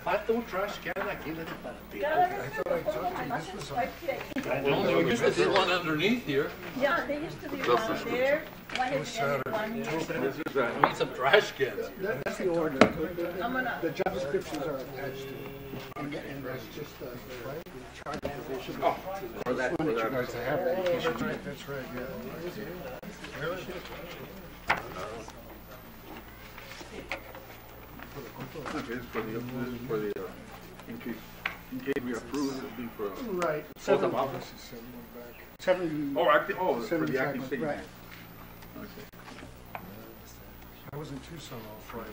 Falta un trash can aquí de Well, there used to be one underneath here. Yeah, they used to be one there. One has been one here. Need some trash cans. That's the order. The job descriptions are attached to it. And that's just the charter provision. Oh, for that, for You that. guys have that. That's right, yeah. Really? Okay, this is for the, in case we approve, it'll be for. Right. Both of them? 70. Oh, for the 75, acting city. right. Okay. I was in Tucson all Friday.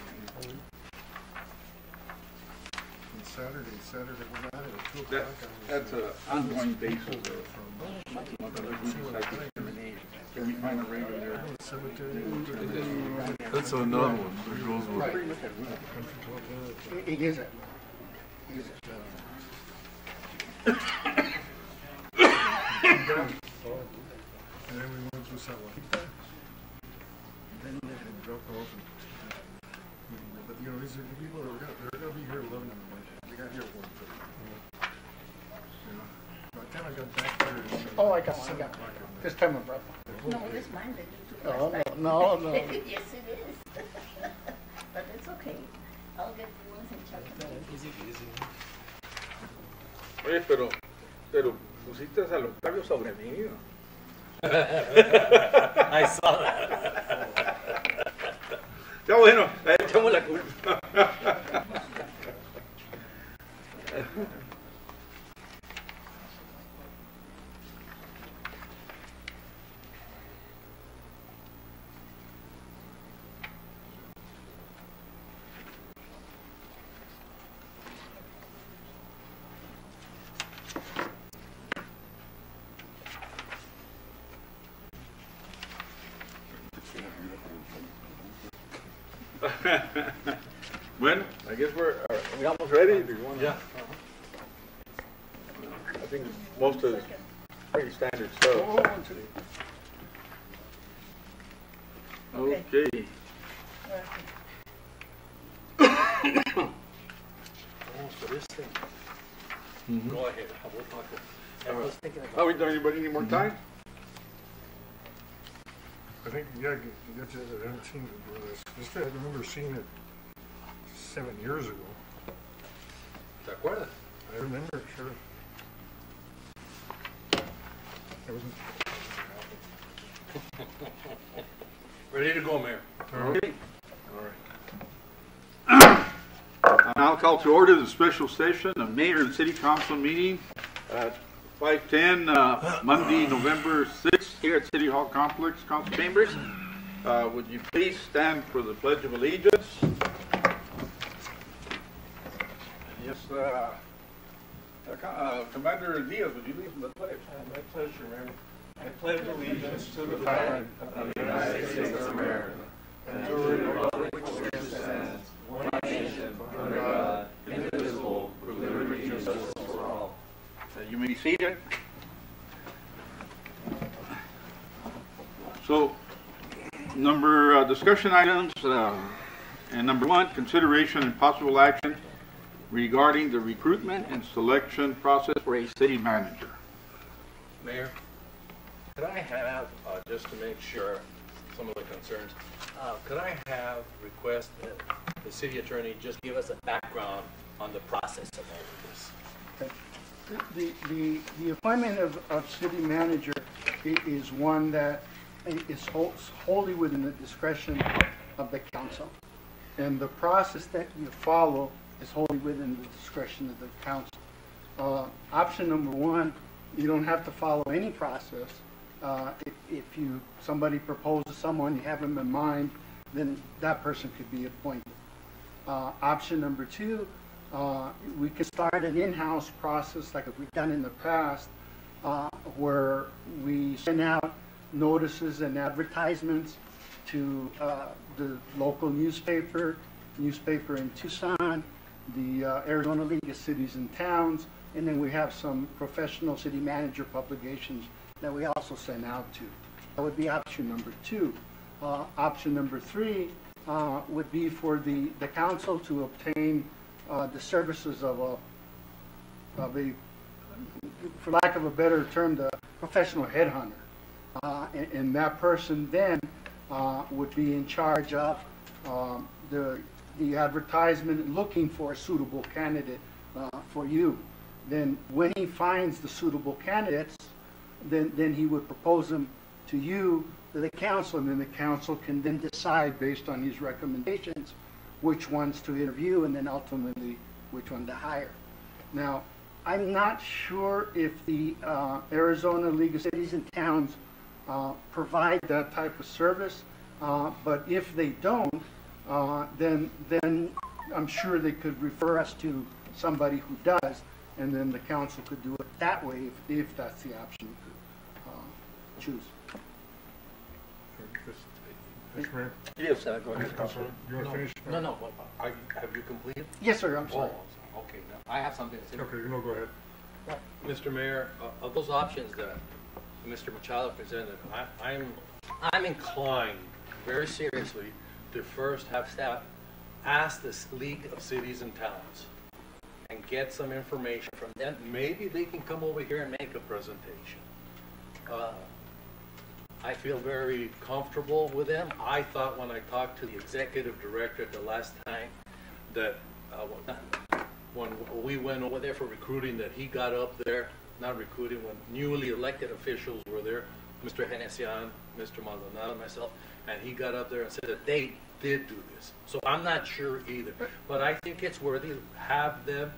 And Saturday, we're not at 2 o'clock. That's an ongoing basis Can we find a regular there? That's another one that goes with Right. country club. It is it. And then we went through Salamanca. Then they dropped off. But you know, these are the people that they're gonna be here 11 in the morning. They got here at 1:30. You know, by the time I got back there, it's Oh, I got one. This time I brought one. No, it's mine that you took Oh, last time. no. Yes, it is. But it's okay. I'll get the ones in chocolate. Oye, pero pusiste a los Octavio sobre mí. I saw that. Ya bueno, le echamos la culpa. Bueno, I guess are we almost ready? Do you want Yeah. I think most of it's pretty standard stuff. Okay. Oh, for this thing. Go ahead. I will talk to. I was thinking about. Oh, anybody need more time? I think you got to, I haven't seen it. I remember seeing it 7 years ago. ¿Te acuerdas? I remember, sure. I wasn't. Ready to go, Mayor. Okay. All right. I'll call to order the special session of Mayor and City Council meeting at 5:10, Monday, November 6th, here at City Hall Complex, Council Chambers. Would you please stand for the Pledge of Allegiance? Yes, Commander Diaz, would you lead from the pledge? My pleasure, Mayor. I pledge allegiance to the flag of the United States of America and to the republic which stands, one nation, under God, indivisible, with liberty and justice for all. You may be seated. So, discussion items, and number 1, consideration and possible action regarding the recruitment and selection process for a city manager. Mayor, could I have, just to make sure some of the concerns, could I have request that the city attorney just give us a background on the process of all of this? The appointment of city manager is one that is wholly within the discretion of the council. And the process that you follow is wholly within the discretion of the council. Option number 1, you don't have to follow any process. If somebody proposes someone, you have them in mind, then that person could be appointed. Option number 2, we can start an in-house process like we've done in the past, where we send out notices and advertisements to the local newspaper in Tucson, the Arizona League of Cities and Towns, and then we have some professional city manager publications that we also send out to. That would be option number 2. Option number 3 would be for the council to obtain the services of a, for lack of a better term, the professional headhunter. And that person then would be in charge of the advertisement, looking for a suitable candidate for you. Then when he finds the suitable candidates, then he would propose them to you, to the council, and then the council can then decide based on these recommendations which ones to interview and then ultimately which one to hire. Now, I'm not sure if the Arizona League of Cities and Towns provide that type of service, but if they don't, then I'm sure they could refer us to somebody who does, and then the council could do it that way if that's the option you could choose. Mr. Mayor? Yes, go ahead, Councilor. You want to finish? No. Have you completed? Yes, sir, I'm sorry. Oh, okay. Now, I have something to say. Okay, no, go ahead. Mr. Mayor, of those options that Mr. Machado presented, I'm inclined very seriously to first have staff ask the League of Cities and Towns and get some information from them. Maybe they can come over here and make a presentation. I feel very comfortable with them. I thought when I talked to the executive director the last time that when we went over there for recruiting, that he got up there, not recruiting, when newly elected officials were there, Mr. Genesian, Mr. Maldonado, myself, and he got up there and said that they did do this. So I'm not sure either. But I think it's worthy to have them,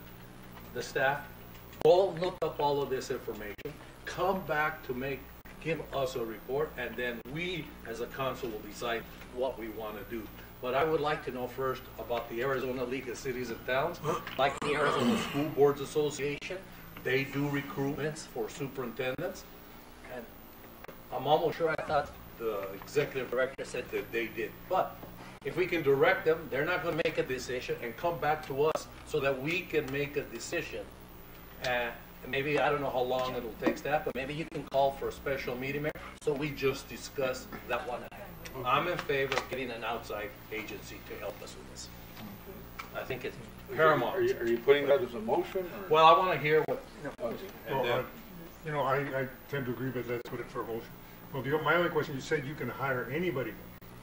the staff, all look up all of this information, come back to give us a report, and then we as a council will decide what we want to do. But I would like to know first about the Arizona League of Cities and Towns, like the Arizona School Boards Association. They do recruitments for superintendents, and I'm almost sure, I thought the executive director said that they did. But if we can direct them, they're not going to make a decision and come back to us so that we can make a decision. And maybe, I don't know how long it'll take staff, but maybe you can call for a special meeting, Mayor, so we just discuss that one item. I'm in favor of getting an outside agency to help us with this. I think it's paramount. Are you putting that as a motion? Or? Well, I want to hear what. Well, I tend to agree, but let's put it for a motion. Well, my only question, you said you can hire anybody.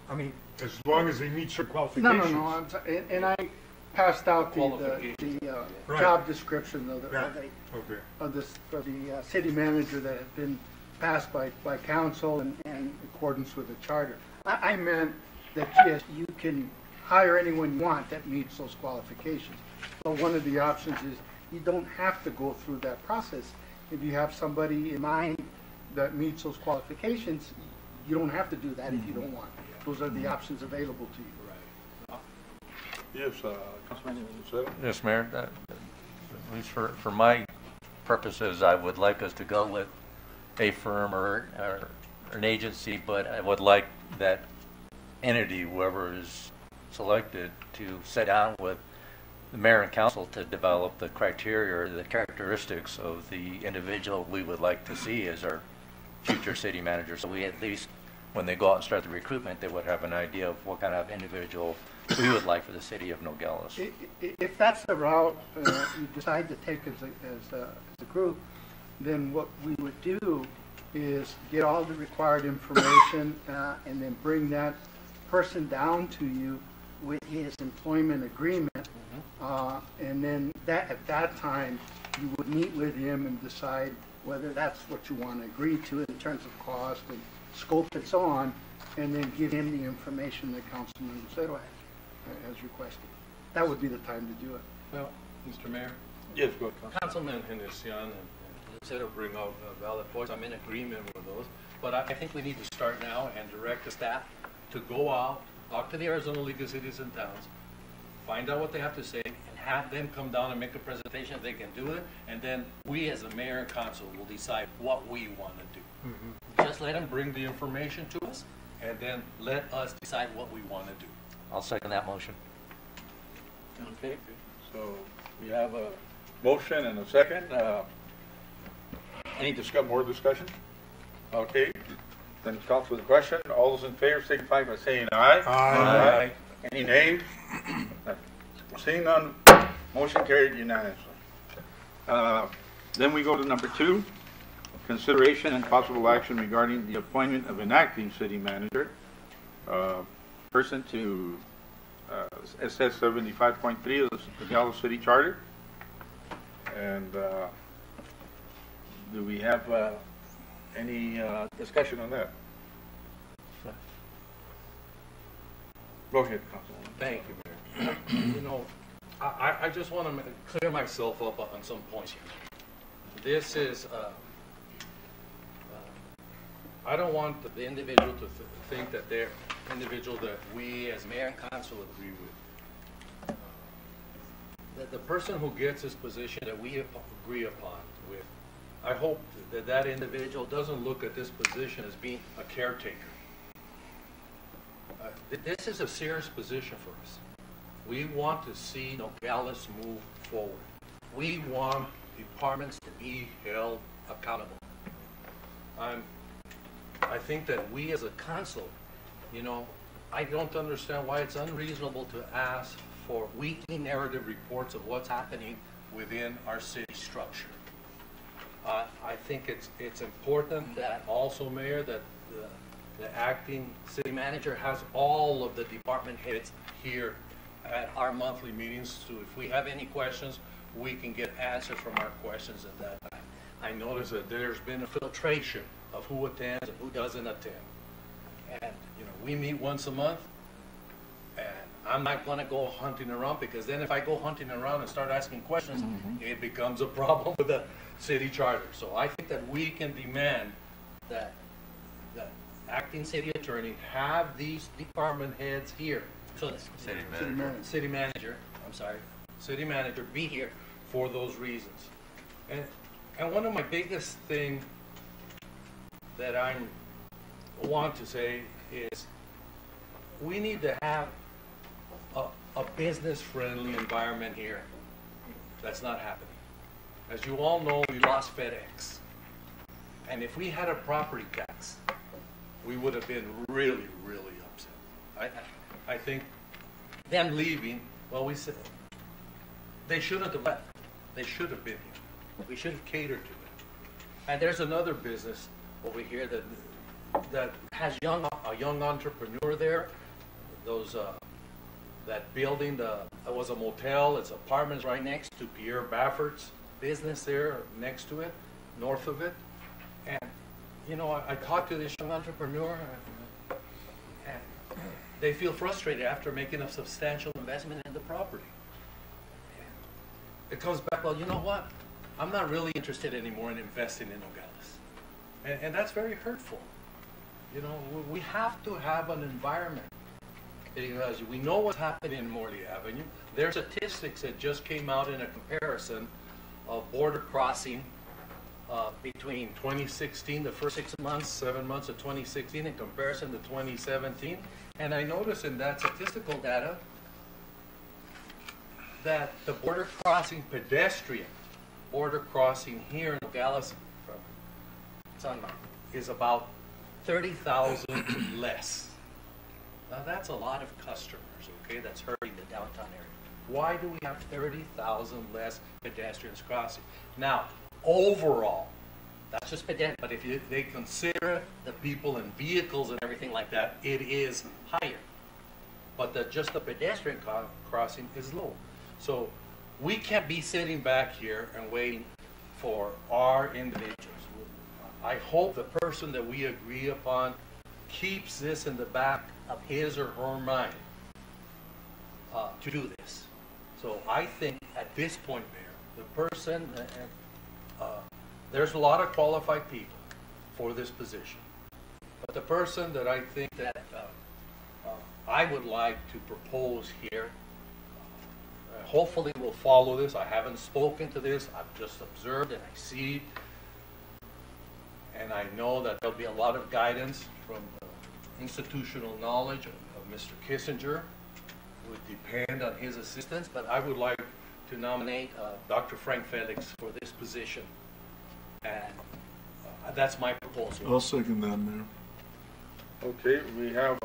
I mean, as long as they meet certain qualifications. No, I'm sorry. And I passed out the job description of the city manager that had been passed by council and in accordance with the charter. I meant that, yes, you can hire anyone you want that meets those qualifications. So one of the options is you don't have to go through that process. If you have somebody in mind that meets those qualifications, you don't have to do that if you don't want. Those are the options available to you. Yes, Councilman Lucero. Yes, Mayor. At least for my purposes, I would like us to go with a firm or an agency, but I would like that entity, whoever is selected, to sit down with the mayor and council to develop the criteria or the characteristics of the individual we would like to see as our future city manager. So we at least, when they go out and start the recruitment, they would have an idea of what kind of individual we would like for the city of Nogales. If that's the route you decide to take as a group, then what we would do is get all the required information and then bring that person down to you with his employment agreement, and then at that time you would meet with him and decide whether that's what you want to agree to in terms of cost and scope and so on, and then give him the information that Councilman Lucero has requested. That would be the time to do it. Well, Mr. Mayor. Yes, go ahead. Councilman Genesian and Lucero bring out valid points. I'm in agreement with those. But I think we need to start now and direct the staff to go out, talk to the Arizona League of Cities and Towns, find out what they have to say, and have them come down and make a presentation if they can do it. And then we as the mayor and council will decide what we want to do. Just let them bring the information to us, and then let us decide what we want to do. I'll second that motion. Okay, so we have a motion and a second. Any more discussion? Okay, then call for the question. All those in favor signify by saying aye. Aye. Any nays? Seeing none, motion carried unanimously. Then we go to number 2, consideration and possible action regarding the appointment of an acting city manager, person to SS 75.3 of the Nogales City Charter. And do we have any discussion on that? Go ahead, Councilman. Thank you, Mayor. You know, I just want to clear myself up on some points here. This is, I don't want the individual to think that they're individual that we as mayor and council agree with. That the person who gets this position that we agree upon with, I hope that that individual doesn't look at this position as being a caretaker. This is a serious position for us. We want to see Nogales move forward. We want departments to be held accountable. I think that we as a council, you know, I don't understand why it's unreasonable to ask for weekly narrative reports of what's happening within our city structure. I think it's important that also, Mayor, that the acting city manager has all of the department heads here at our monthly meetings, so if we have any questions, we can get answers from our questions at that time. I notice that there's been a filtration of who attends and who doesn't attend. And, you know, we meet once a month, and I'm not going to go hunting around, because then if I go hunting around and start asking questions, it becomes a problem with the city charter. So I think that we can demand that the acting city attorney have these department heads here. So the city manager be here for those reasons. And one of my biggest thing that I want to say is we need to have a business-friendly environment here. That's not happening. As you all know, we lost FedEx. And if we had a property tax, we would have been really, really upset. I think them leaving, well, we said, they shouldn't have left. They should have been here. We should have catered to it. And there's another business over here that has a young entrepreneur there. That building, it was a motel, it's apartments right next to Pierre Baffert's business there, next to it, north of it. And, you know, I talked to this young entrepreneur, and they feel frustrated after making a substantial investment in the property. And it comes back, well, you know what? I'm not really interested anymore in investing in Nogales. And that's very hurtful. You know, we have to have an environment, because we know what's happening in Morley Avenue. There's statistics that just came out in a comparison of border crossing between 2016, the first 7 months of 2016, in comparison to 2017. And I noticed in that statistical data that the border crossing border crossing here in Nogales is about 30,000 less. Now that's a lot of customers, okay, that's hurting the downtown area. Why do we have 30,000 less pedestrians crossing? Now, overall, that's just pedestrian, but if they consider the people and vehicles and everything like that, it is higher. But just the pedestrian crossing is low. So we can't be sitting back here and waiting for our individuals. I hope the person that we agree upon keeps this in the back of his or her mind to do this. So I think at this point, Mayor, the person, there's a lot of qualified people for this position, but the person that I think that I would like to propose here, hopefully will follow this. I haven't spoken to this, I've just observed and I see, and I know that there'll be a lot of guidance from institutional knowledge of Mr. Kissinger. It would depend on his assistance, but I would like to nominate Dr. Frank Felix for this position. And that's my proposal. I'll second that, Mayor. Okay, we have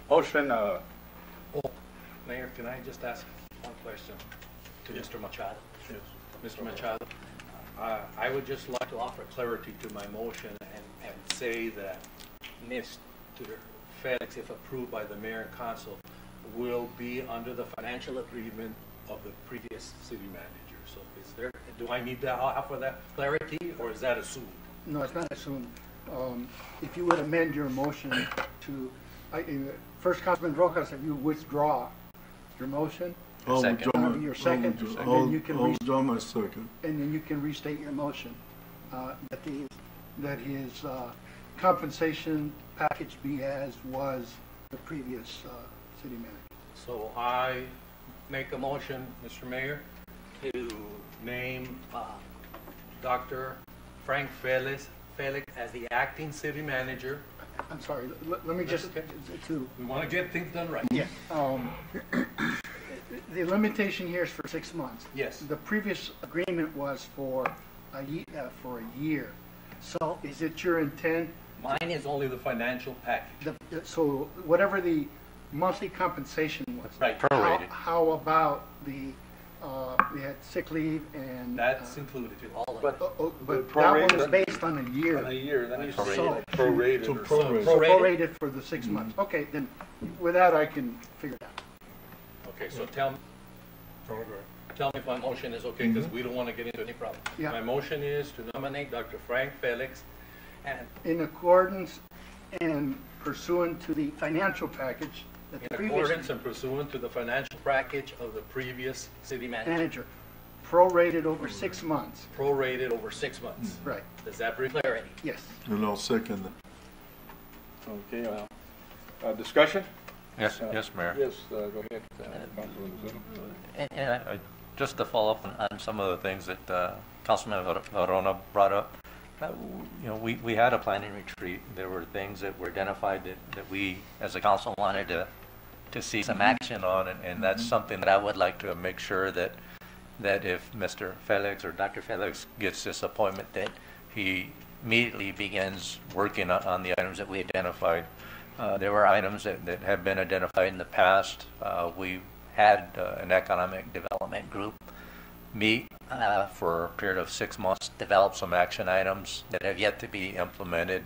Motion, Oh, Mayor, can I just ask one question to Mr. Machado? yes. Mr. Machado, I would just like to offer clarity to my motion and say that Mr. Felix, if approved by the mayor and council, will be under the financial agreement of the previous city manager. So do I need to offer that clarity, or is that assumed? No, it's not assumed. If you would amend your motion to, first Councilman Rojas, if you withdraw your motion, I'll Second. withdraw my- Your I'll second, withdraw- and then you can I'll withdraw my second. and then you can restate your motion, that his compensation package be as was the previous city manager. So I make a motion, Mr. Mayor, to name Dr. Frank Felix as the acting city manager. I'm sorry, let me just, okay. to, We want to get things done right. yeah, the limitation here is for 6 months. Yes. The previous agreement was for a year. So is it your intent, Mine is only the financial package. so whatever the monthly compensation was? Right. Prorated. How about we had sick leave and? That's included too. All of But- it. But that prorated- one is based on a In a year. year, then he's So- prorated. So or prorate. So Prorated? prorated for the 6 months. Okay, then with that I can figure it out. Okay, so tell me if my motion is okay, because we don't want to get into any problem. Yeah. My motion is to nominate Dr. Frank Felix and In accordance and pursuant to the financial package that the in previous accordance and pursuant to the financial package of the previous city manager, manager, prorated over 6 months. prorated over 6 months. Right, Does that bring clarity? yes. And I'll second that. Okay, discussion? Yes, yes, Mayor. Yes, go ahead, Councilman Lozano. And just to follow up on some of the things that Councilman Varona brought up, we had a planning retreat. There were things that were identified that we, as a council, wanted to see some action on, and that's something that I would like to make sure that if Mr. Felix or Dr. Felix gets this appointment, that he immediately begins working on the items that we identified. There were items that have been identified in the past. We had an economic development group meet for a period of 6 months, develop some action items that have yet to be implemented.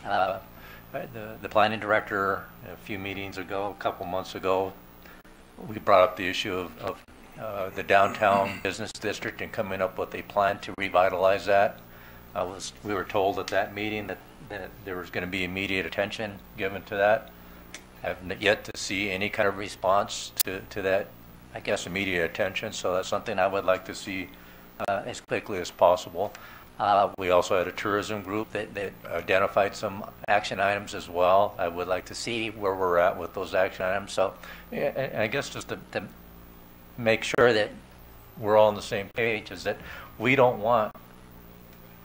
The planning director, a few meetings ago, a couple months ago, we brought up the issue of the downtown business district and coming up with a plan to revitalize that. We were told at that meeting that there was going to be immediate attention given to that. Have yet to see any kind of response to that, I guess, immediate attention. So that's something I would like to see as quickly as possible. We also had a tourism group that identified some action items as well. I would like to see where we're at with those action items. So I guess just to make sure that we're all on the same page is that we don't want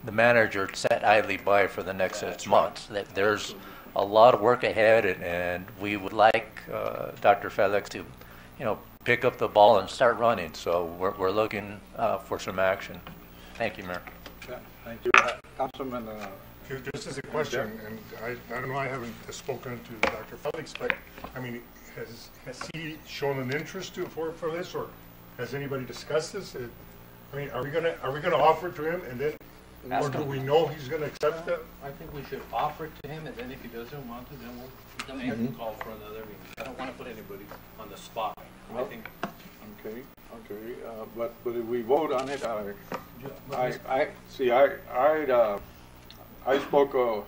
the manager to sit idly by for the next 6 months. That there's a lot of work ahead, and we would like Dr. Felix to, pick up the ball and start running. So we're looking for some action. Thank you, Mayor. Yeah, thank you. Councilman, Just as a question, and I don't know, I haven't spoken to Dr. Felix, but I mean, has he shown an interest for this, or has anybody discussed this? I mean, are we gonna offer it to him, and then, or do we know he's gonna accept it? I think we should offer it to him, and then if he doesn't want to, then we'll have to call for another meeting. I don't want to put anybody on the spot. I think. okay, but if we vote on it, I spoke,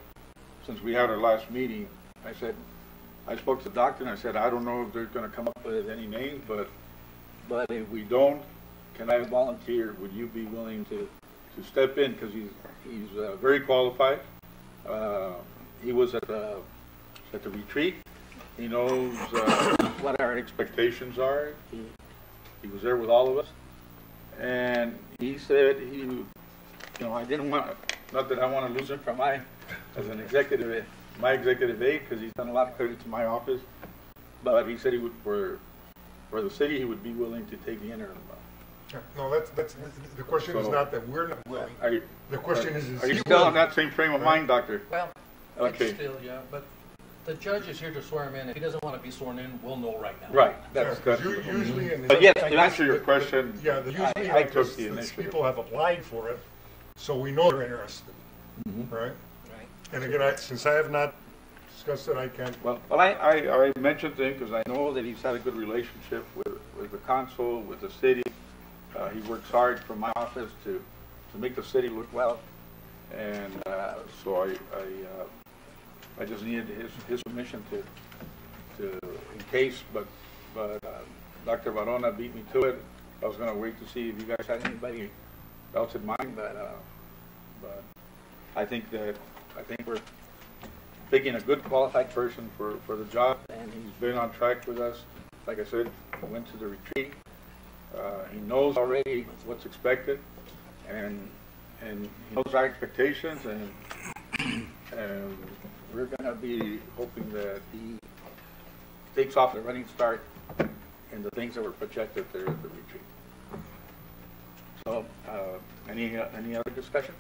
since we had our last meeting, I spoke to the doctor and I said, I don't know if they're gonna come up with any names, but if we don't, can I volunteer? Would you be willing to step in? Because he's very qualified. He was at the retreat. He knows what our expectations are. He was there with all of us, and he said I didn't want, not that I want to lose him from my executive aide, because he's done a lot of credit to my office, but he said he would, for the city, he would be willing to take the interim. No, that's the question is not that we're not willing. The question is Are you he still willing? in that same frame of mind, Doctor? Well, Okay. it's still, yeah, but The judge is here to swear him in. If he doesn't want to be sworn in, we'll know right now. Right, that's, Usually, and but yes, I to guess answer your the- question, Yeah, usually I like took this, the these initiative. people have applied for it, so we know they're interested, right? Right. And again, since I have not discussed it, I can't. well, I mentioned to him because I know that he's had a good relationship with the council, with the city. He works hard for my office to make the city look well. And so I just needed his permission to in case, but Dr. Barona beat me to it. I was going to wait to see if you guys had anybody else in mind, but I think we're picking a good qualified person for the job, and he's been on track with us. Like I said, he went to the retreat. He knows already what's expected, and he knows our expectations, and we're going to be hoping that he takes off the running start in the things that were projected there at the retreat. So, any other discussion?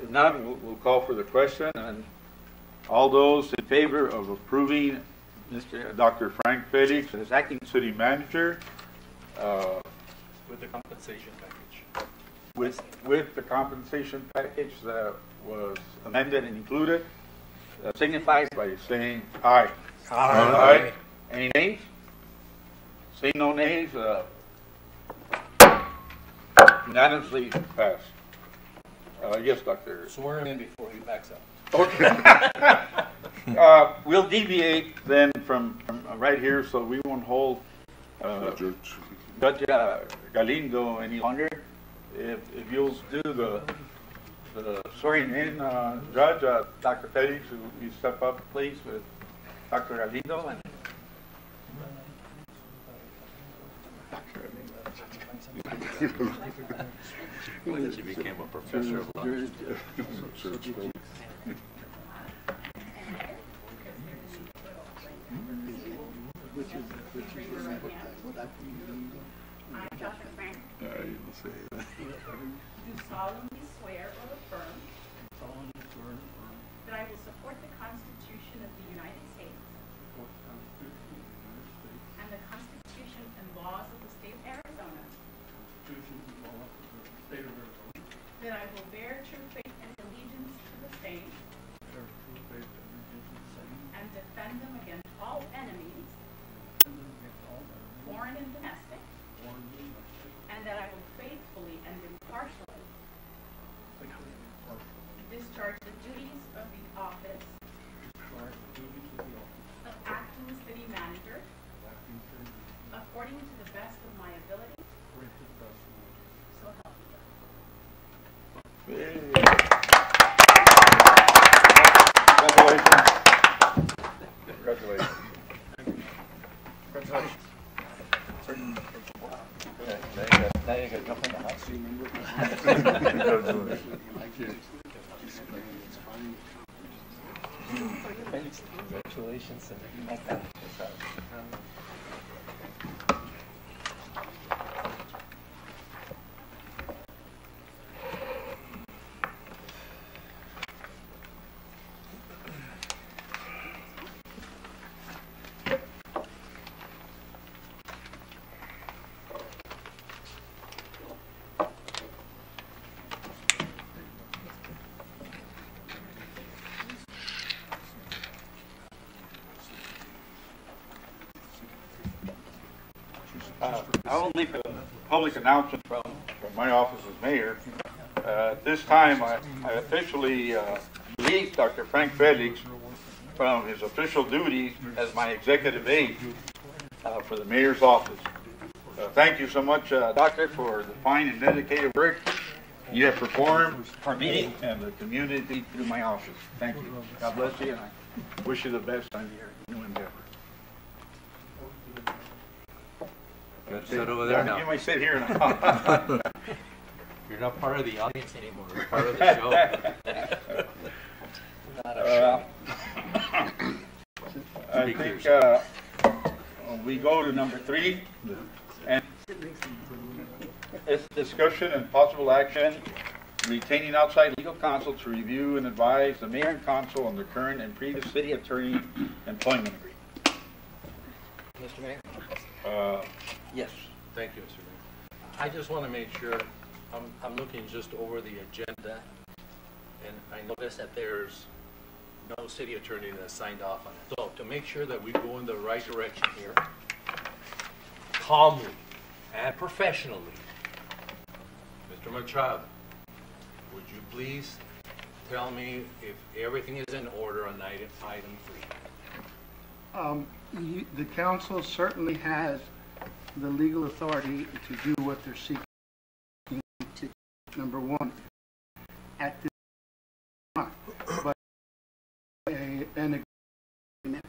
If not, we'll call for the question, and all those in favor of approving Dr. Frank Felix as acting city manager, With the compensation package. with the compensation package that was amended and included, signify by saying aye. Aye. Any nays? Seeing no nays, unanimously passed. Yes, Doctor. Swear him in before he backs up. Okay. We'll deviate then from right here, so we won't hold Judge Galindo any longer. If you'll do the swearing in, Judge, Dr. Felix, will you step up, please, with Dr. Galindo? And She became a professor of law. I, Dr. Frank, do solemnly swear or affirm that I will support the Constitution of the United States and the Constitution and laws of the state of Arizona, that I will bear true faith and allegiance to the same and defend them against all enemies, foreign and domestic, and that I will faithfully and impartially discharge the duties of the office of acting city manager according to the best of my ability. So help me God. Congratulations. Congratulations. Now you got jump in the house. Congratulations. I will make a public announcement from my office as mayor. This time, I officially released Dr. Frank Felix from his official duties as my executive aide for the mayor's office. Thank you so much, Doctor, for the fine and dedicated work you have performed for me and the community through my office. Thank you. God bless you, and I wish you the best on your new endeavor. Sit over there You now. may sit here now. You're not part of the audience anymore. You're part of the show. Not a show. I Speak to think yourself. we go to number 3, and it's discussion and possible action retaining outside legal counsel to review and advise the mayor and council on the current and previous city attorney employment agreement. Mr. Mayor? Yes. Thank you, Mr. Mayor. I just want to make sure, I'm looking just over the agenda, and I notice that there's no city attorney that signed off on it. So to make sure that we go in the right direction here, calmly and professionally, Mr. Machado, would you please tell me if everything is in order on item 3? The council certainly has the legal authority to do what they're seeking to, number one, at this time. But an agreement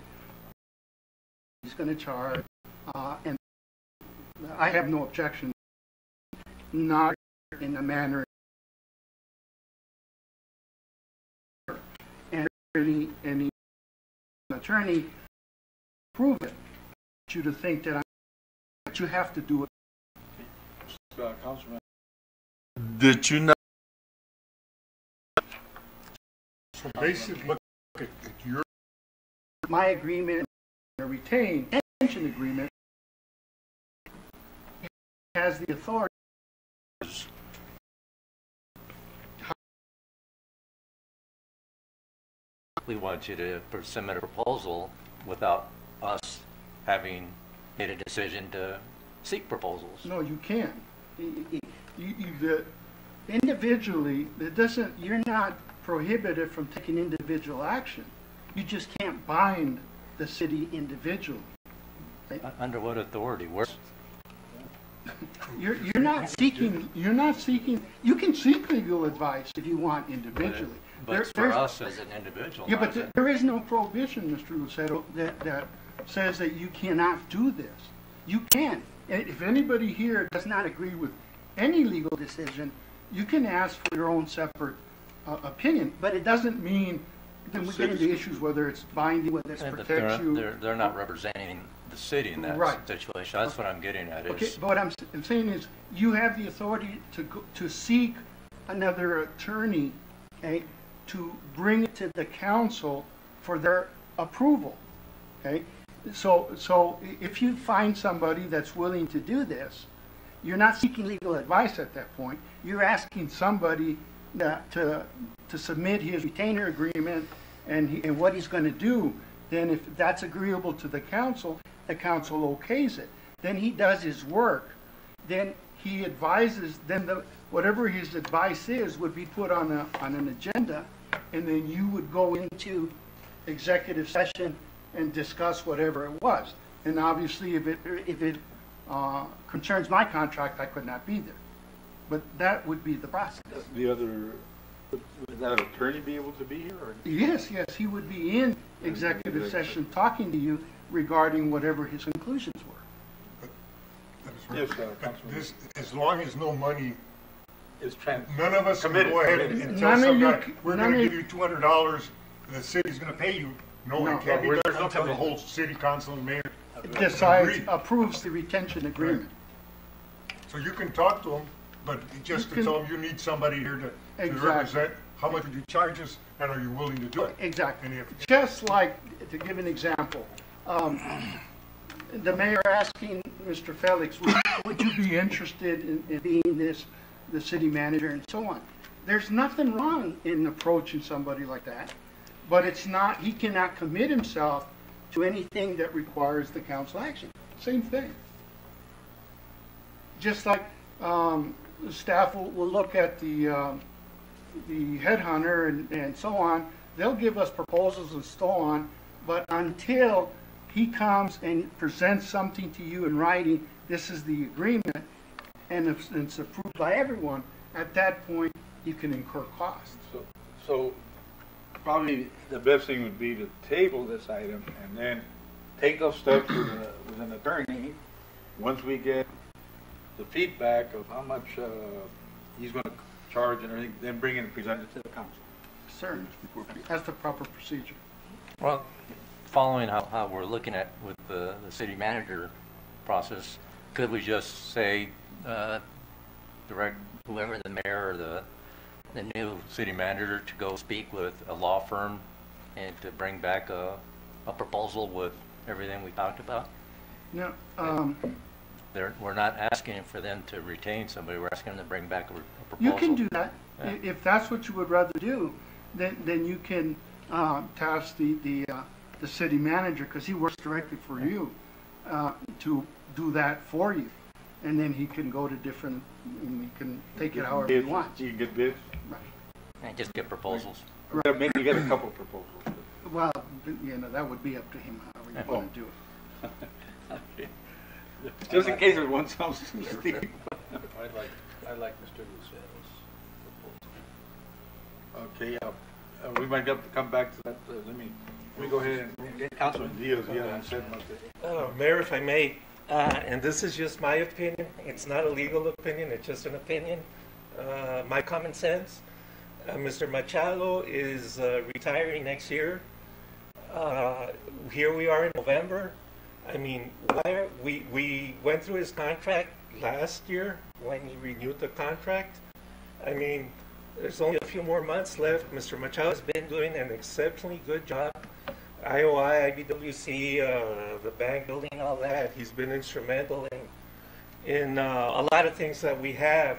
is going to charge, and I have no objection, not in the manner and any attorney prove it. I want you to think that you have to do it. Councilman. Did you not? So basically, look at your. My agreement, the retained pension agreement, has the authority. We want you to submit a proposal without us having made a decision to seek proposals. No, you can't. Individually, it doesn't. You're not prohibited from taking individual action. You just can't bind the city individually. Under what authority? Where? You're not seeking. You're not seeking. You can seek legal advice if you want individually. But it's for us as an individual. Yeah, but there is no prohibition, Mr. Lucero, that says that you cannot do this. You can. If anybody here does not agree with any legal decision, you can ask for your own separate opinion. But it doesn't mean, then we get into issues whether it's binding, whether it protects you. They're not representing the city in that Right. situation. That's what I'm getting at. Okay, Is but what I'm saying is you have the authority to seek another attorney, okay, to bring it to the council for their approval, okay? So if you find somebody that's willing to do this, you're not seeking legal advice at that point. You're asking somebody to submit his retainer agreement and what he's going to do. Then if that's agreeable to the council okays it. Then he does his work. Then he advises, then whatever his advice is would be put on an agenda, and then you would go into executive session and discuss whatever it was. And obviously, if it concerns my contract, I could not be there. But that would be the process. Would that attorney be able to be here? Or? Yes, he would be in executive session talking to you regarding whatever his conclusions were. Yes, But Councilman. this, as long as no money, It's none of us can committed. go ahead and tell None of some you guy, c- we're none gonna of- give you $200 and the city's gonna pay you. No, No. it can't be There's done no until the commitment. whole city council and mayor. Decides, agree. approves the retention agreement. So you can talk to them, but just You to can- tell them you need somebody here to Exactly. represent, how much would you charge us and are you willing to do it? Exactly. And if, Just like, to give an example, the mayor asking Mr. Felix, would you be interested in being the city manager and so on? There's nothing wrong in approaching somebody like that, but it's not, he cannot commit himself to anything that requires the council action. Same thing. Just like the staff will look at the headhunter and so on, they'll give us proposals and so on, but until he comes and presents something to you in writing, this is the agreement, and if it's approved by everyone, at that point, you can incur costs. So probably the best thing would be to table this item and then take those steps with an attorney. Once we get the feedback of how much he's going to charge and everything, then bring it and present it to the council. Sir, that's the proper procedure. well, following how we're looking at with the city manager process, could we just say direct whoever the mayor or the the new city manager to go speak with a law firm and to bring back a proposal with everything we talked about? No, We're not asking for them to retain somebody, we're asking them to bring back a proposal. you can do that. Yeah. If that's what you would rather do, then you can task the city manager, because he works directly for you, to do that for you. And then he can go to different, and he can take it however he Bids, wants. you can get bids. Right. And just get proposals. Maybe you get a couple proposals. Well, that would be up to him, however you want to do it. Okay. Just in case one sounds too steep. I like Mr. Luciano's proposal. Okay, we might have to come back to that. Let me go ahead and get Councilman Diaz. Yeah, said about that. Mayor, if I may, and this is just my opinion, it's not a legal opinion, it's just an opinion, my common sense. Mr. Machado is retiring next year. Here we are in November. I mean, we went through his contract last year when he renewed the contract. I mean, there's only a few more months left. Mr. Machado has been doing an exceptionally good job. IOI, IBWC, the bank building, all that. He's been instrumental in a lot of things that we have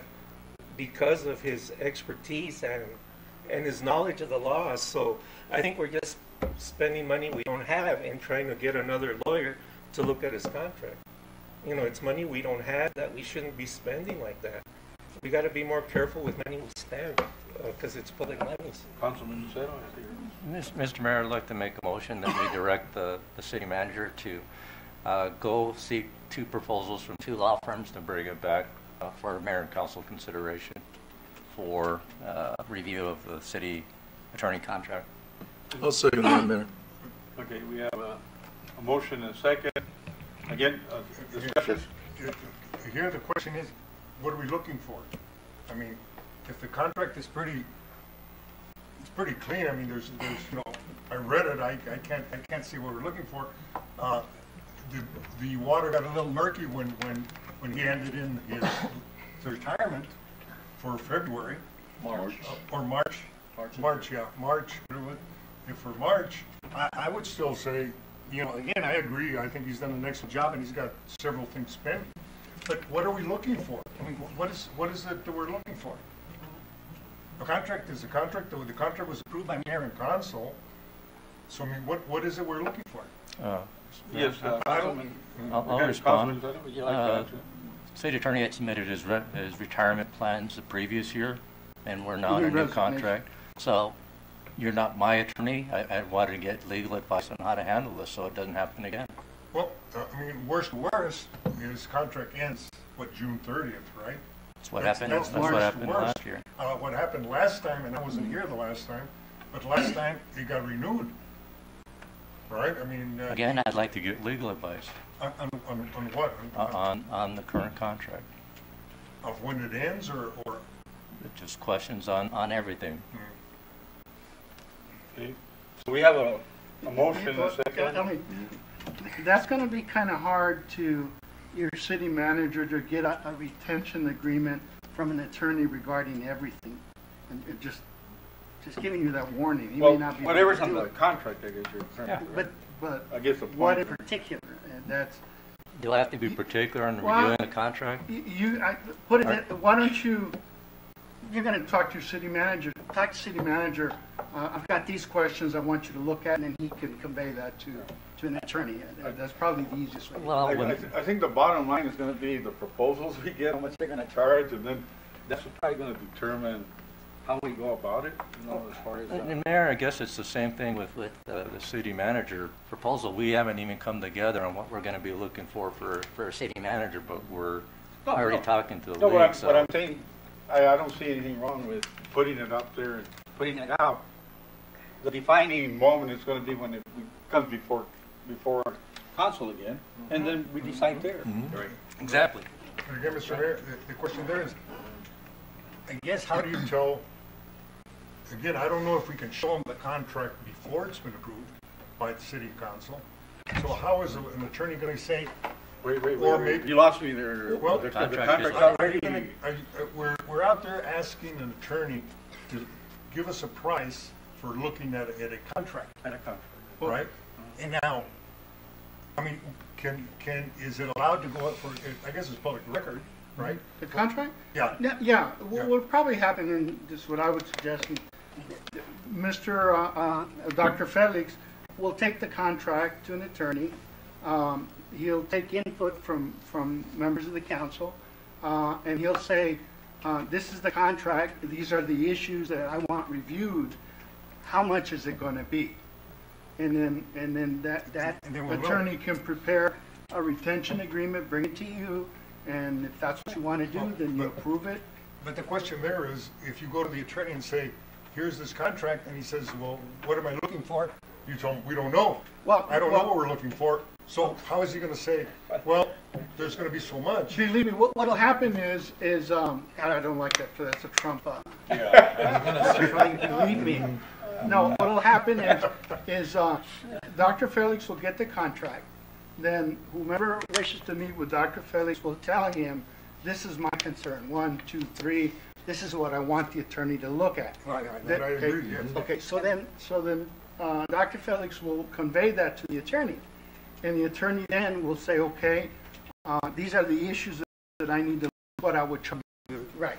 because of his expertise and his knowledge of the law. So I think we're just spending money we don't have and trying to get another lawyer to look at his contract. You know, it's money we don't have that we shouldn't be spending like that. We got to be more careful with money we spend because it's public money. Councilman Lucero, Mr. Mayor, I'd like to make a motion that we direct the city manager to go seek 2 proposals from 2 law firms to bring it back for mayor and council consideration for review of the city attorney contract. I'll second that, Mayor. Okay, we have a motion and a second. Again, discussion. Here, the question is, what are we looking for? I mean, if the contract is pretty clean. I mean, there's I read it. I can't see what we're looking for. The water got a little murky when he ended in his retirement for February. March. Or March. Yeah, March. If for March, I would still say, again, I agree. I think he's done an excellent job, and he's got several things spent. But what are we looking for? I mean, what is it that we're looking for? A contract is a contract. The contract was approved by mayor and council. So, I mean, what is it we're looking for? Yes, I'll respond. State attorney had submitted his retirement plans the previous year, and we're now in a new contract. So you're not my attorney. I wanted to get legal advice on how to handle this so it doesn't happen again. Well, I mean, worst, his contract ends, June 30th, right? That's what happened last year. What happened last time, and I wasn't here the last time, but last time it got renewed, right? I mean... Again, I'd like to get legal advice. On what? On the current contract. Of when it ends, or? Just questions on everything. Okay, so we have a motion and a second. I mean, that's going to be kind of hard to your city manager to get a retention agreement from an attorney regarding everything. And just giving you that warning. He may not be whatever's able to on do the it. contract, I guess you're referring to, right? But I guess the what in point- particular? And that's Do I have to be particular in reviewing the contract? why don't you? You're going to talk to your city manager. Talk to city manager. I've got these questions I want you to look at, and then he can convey that to an attorney. That's probably the easiest way. Well, I think the bottom line is going to be the proposals we get, how much they're going to charge, and then that's probably going to determine how we go about it, as far as... And Mayor, I guess it's the same thing with the city manager proposal. We haven't even come together on what we're going to be looking for a city manager, but we're already talking to the league. What I'm saying, I don't see anything wrong with putting it up there and putting it out. The defining moment is going to be when it comes before council again, and then we decide there. Right. Exactly. And again, Mr. Mayor, the question there is, I guess, how do you tell, again, I don't know if we can show them the contract before it's been approved by the city council. So how is an attorney going to say, Wait, maybe you lost me there. Well, the contract contract's is- already... we're out there asking an attorney to give us a price for looking at a contract, At a contract. right? And now, I mean, is it allowed to go up for, I guess it's public record, right? The contract? Yeah. Yeah, Yeah. what probably happen, and this is what I would suggest, Dr. Felix will take the contract to an attorney. He'll take input from members of the council, and he'll say, this is the contract, these are the issues that I want reviewed. How much is it going to be? And then that And then we'll know. attorney can prepare a retention agreement, bring it to you, and if that's what you want to do, then you approve it. But the question there is, if you go to the attorney and say, here's this contract, and he says, well, what am I looking for? You tell him, we don't know. Well, I don't know what we're looking for. So how is he going to say, well, there's going to be so much? Believe me, what'll happen is God, I don't like that, that's a Trump. Believe me. No, what'll happen is Dr. Felix will get the contract. Then whomever wishes to meet with Dr. Felix will tell him, this is my concern, 1, 2, 3, this is what I want the attorney to look at. That I agree, yes. Okay, so then Dr. Felix will convey that to the attorney. And the attorney then will say, okay, these are the issues that I need to, what I would charge. Right.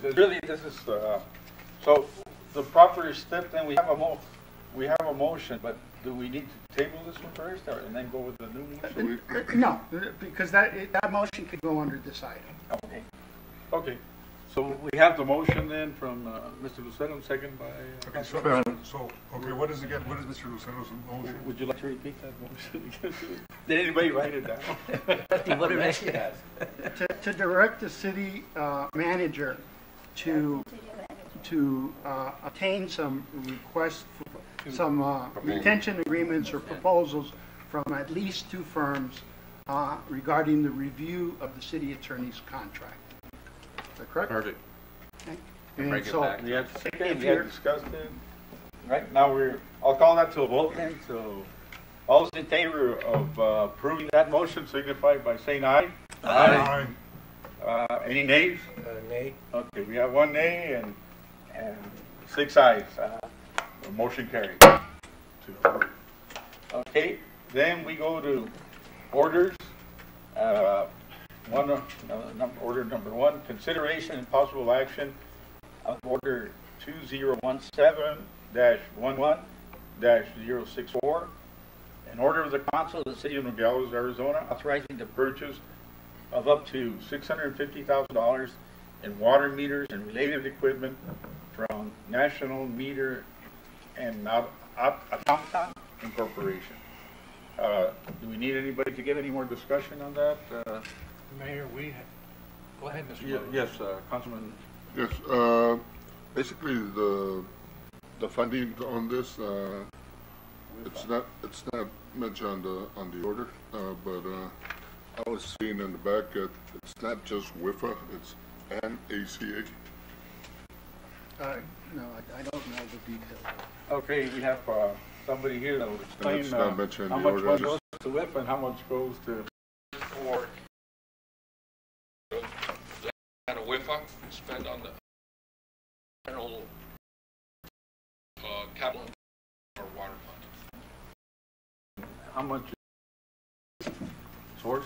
Really, this is, so the proper step, then we have a motion, but do we need to table this one first and then go with the new motion? No, because that motion could go under this item. Okay. Okay. So we have the motion then from Mr. Lucero, second by. Okay, okay, what is again? What is Mr. Lucero's motion? Would you like to repeat that motion? Did anybody write it down? What did she have? To direct the city manager to obtain some requests, some retention agreements or proposals from at least 2 firms regarding the review of the city attorney's contract. Is that correct? Perfect. Okay. Bring And it so, back. We had second, If we had you're- discussed it. Right, now I'll call that to a vote then, so all those in favor of approving that motion signify by saying aye. Aye. Any nays? Nay. Okay, we have 1 nay and 6 ayes. The motion carried. To approve. Okay, then we go to orders. Order number 1, consideration and possible action of order 2017-11-064, an order of the council of the city of Nogales, Arizona, authorizing the purchase of up to $650,000 in water meters and related equipment from National Meter and Automata Incorporation. Do we need anybody to get any more discussion on that? Mayor, go ahead, Mr. Bowden. Yes, Councilman. Yes, basically the funding on this, it's not mentioned on the order, but I was seeing in the back it's not just WIFA, it's and ACA. no, I don't know the details. Okay, we have somebody here that will explain it's not mentioned how in the much order, goes to WIP and how much goes to. For that a WIFA spend on the general capital or water fund. How much source?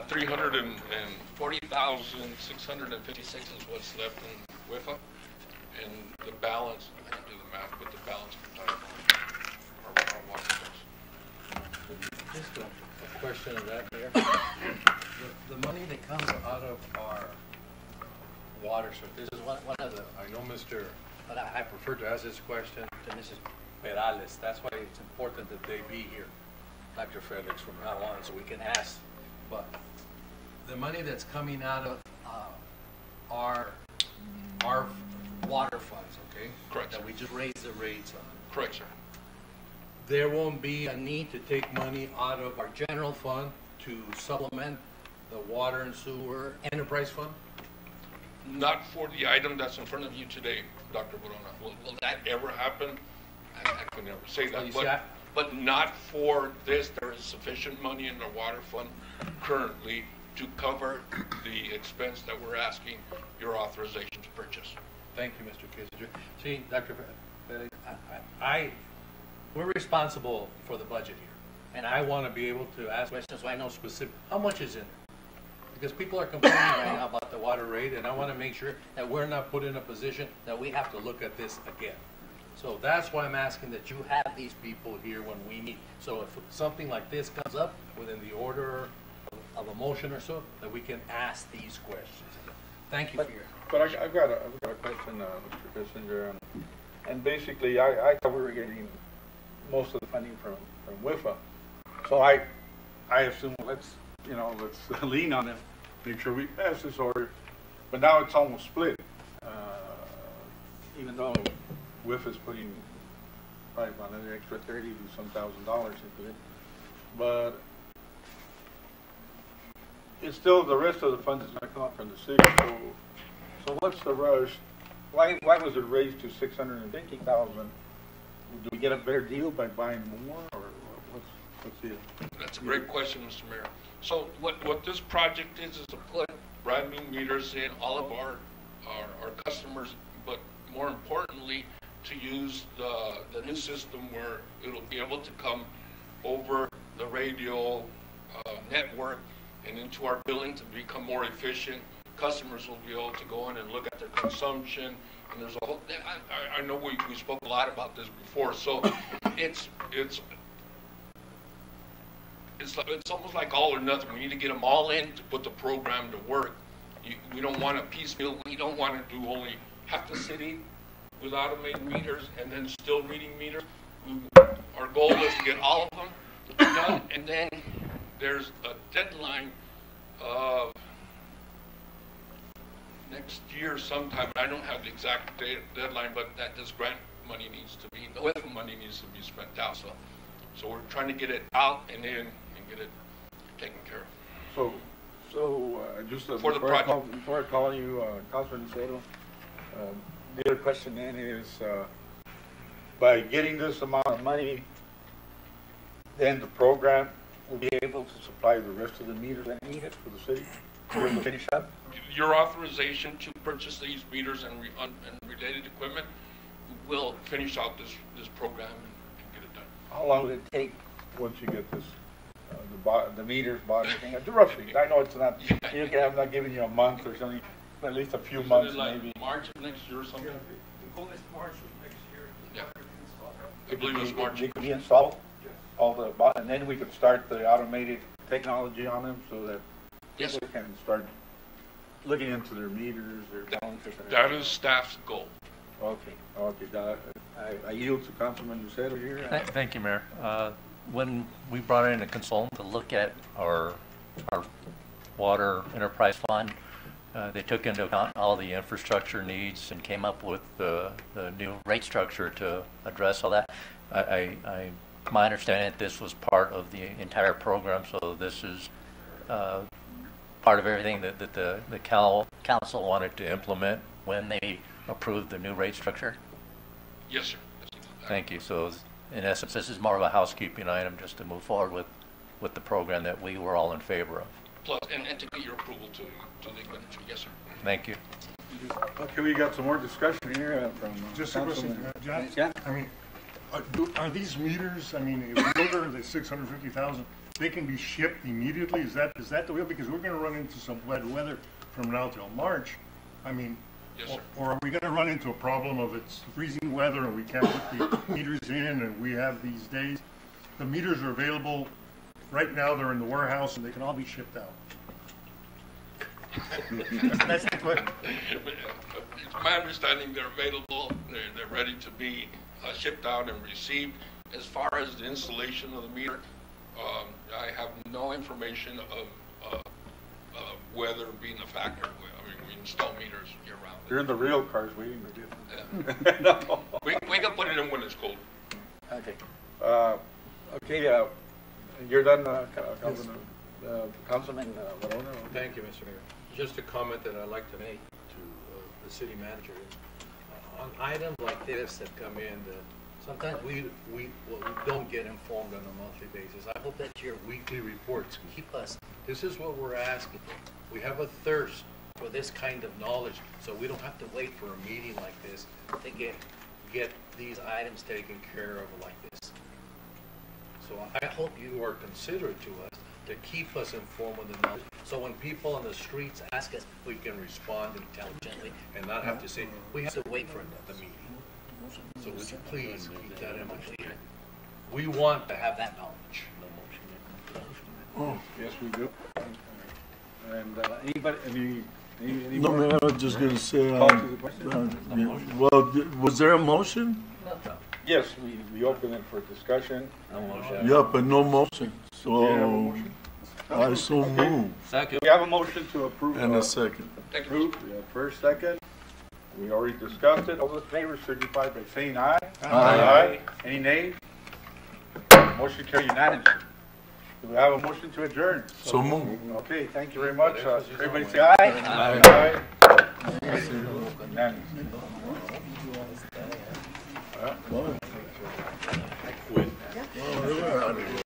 340,656 is what's left in WIFA, and the balance, I didn't do the math, but the balance for time our water source. Just a question of that, Mayor. The money that comes out of our water source, this is one of the, I know Mr., but I prefer to ask this question to Mrs. Perales. That's why it's important that they be here, Dr. Felix, from now on, so we can ask. But the money that's coming out of our water funds, okay? Correct, That sir. we just raised the rates on. Correct, sir. There won't be a need to take money out of our general fund to supplement the water and sewer enterprise fund? Not for the item that's in front of you today, Dr. Verona. Will that ever happen? I could never say Well, you that, see, but not for this. There is sufficient money in the water fund currently to cover the expense that we're asking your authorization to purchase. Thank you, Mr. Kissinger. See, Dr. Petty, we're responsible for the budget here, and I want to be able to ask questions so I know specific, how much is in there? Because people are complaining right now about the water rate, and I want to make sure that we're not put in a position that we have to look at this again. So that's why I'm asking that you have these people here when we meet. So if something like this comes up within the order of a motion or so, that we can ask these questions. Thank you for your... But I've got a question, Mr. Kissinger, and basically I thought we were getting most of the funding from WIFA. So I assume let's lean on them, make sure we pass this order. But now it's almost split, even though WIFA is putting probably another extra $30,000 to some $1,000 into it, but it's still the rest of the funds is going to come up from the city. So what's the rush? Why was it raised to $650,000? Do we get a better deal by buying more, or what's the? That's a great question, Mr. Mayor. So what this project is to put brand new meters in all of our customers, but more importantly, to use the new system where it'll be able to come over the radio network and into our building to become more efficient. Customers will be able to go in and look at their consumption, and there's a whole. I know we spoke a lot about this before, so it's almost like all or nothing. We need to get them all in to put the program to work. We don't want a piecemeal. We don't want to do only half the city with automated meters and then still reading meters. Our goal is to get all of them done, and then there's a deadline of next year sometime. I don't have the exact deadline, but that this grant money needs to be, the WIFA money needs to be spent out. So we're trying to get it out and in and get it taken care of. So just for the project. Before I call you, Councilman Soto, the other question then is, by getting this amount of money, then the program will be able to supply the rest of the meters that are needed for the city to finish up? Your authorization to purchase these meters and related equipment will finish out this program and get it done. How long will it take once you get this, the meters bought, everything? Roughly, I know it's not, I'm not giving you a month or something, but at least a few months like maybe. March of next year or something? March of next year. Yeah. I believe it was March. They could be installed, and then we could start the automated technology on them so that people can start looking into their meters, their balances. That is staff's goal. Okay. I yield to Councilman Lucero here. Thank you, Mayor. When we brought in a consultant to look at our water enterprise fund, they took into account all the infrastructure needs and came up with the new rate structure to address all that. My understanding that this was part of the entire program, so this is part of everything that the council wanted to implement when they approved the new rate structure? Yes, sir. Thank you. So in essence, this is more of a housekeeping item just to move forward with the program that we were all in favor of. Plus, and to get your approval to the expenditure. Yes, sir. Thank you. Okay, we got some more discussion here from Just a question, John. Yeah. I mean, are these meters, I mean, if we order the 650,000, they can be shipped immediately? Is that the way? Because we're going to run into some bad weather from now till March. I mean, yes, sir. Or are we going to run into a problem of it's freezing weather and we can't put the meters in and we have these days? The meters are available right now. They're in the warehouse and they can all be shipped out. That's the question. It's my understanding they're available. They're ready to be shipped out and received. As far as the installation of the meter, I have no information of weather being a factor. I mean, we install meters year-round. You're in the real cars waiting to get them. No. We can put it in when it's cold. Okay. You're done, Councilman Barona? Thank you, Mr. Mayor. Just a comment that I'd like to make to the city manager. On items like this that come in that Sometimes we don't get informed on a monthly basis. I hope that your weekly reports keep us, this is what we're asking for. We have a thirst for this kind of knowledge, so we don't have to wait for a meeting like this to get these items taken care of like this. So I hope you are considerate to us to keep us informed with the knowledge, so when people on the streets ask us, we can respond intelligently and not have to say, we have to wait for the meeting. So would you please keep that in mind? We want to have that knowledge. Yes, we do. And anybody, any No, more? man, I was just gonna say, Call to the question? well, was there a motion? Yes, we open it for discussion. Yeah, but no motion, Do you have a so motion? I so move. Second. We have a motion to approve. And a second. Approve, we have first, second. We already discussed it. All those in favor signify by saying aye. Aye. Any nays? Motion carried unanimously. Do we have a motion to adjourn? So move. Okay, thank you very much. Everybody say aye. Aye. Unanimous. Well,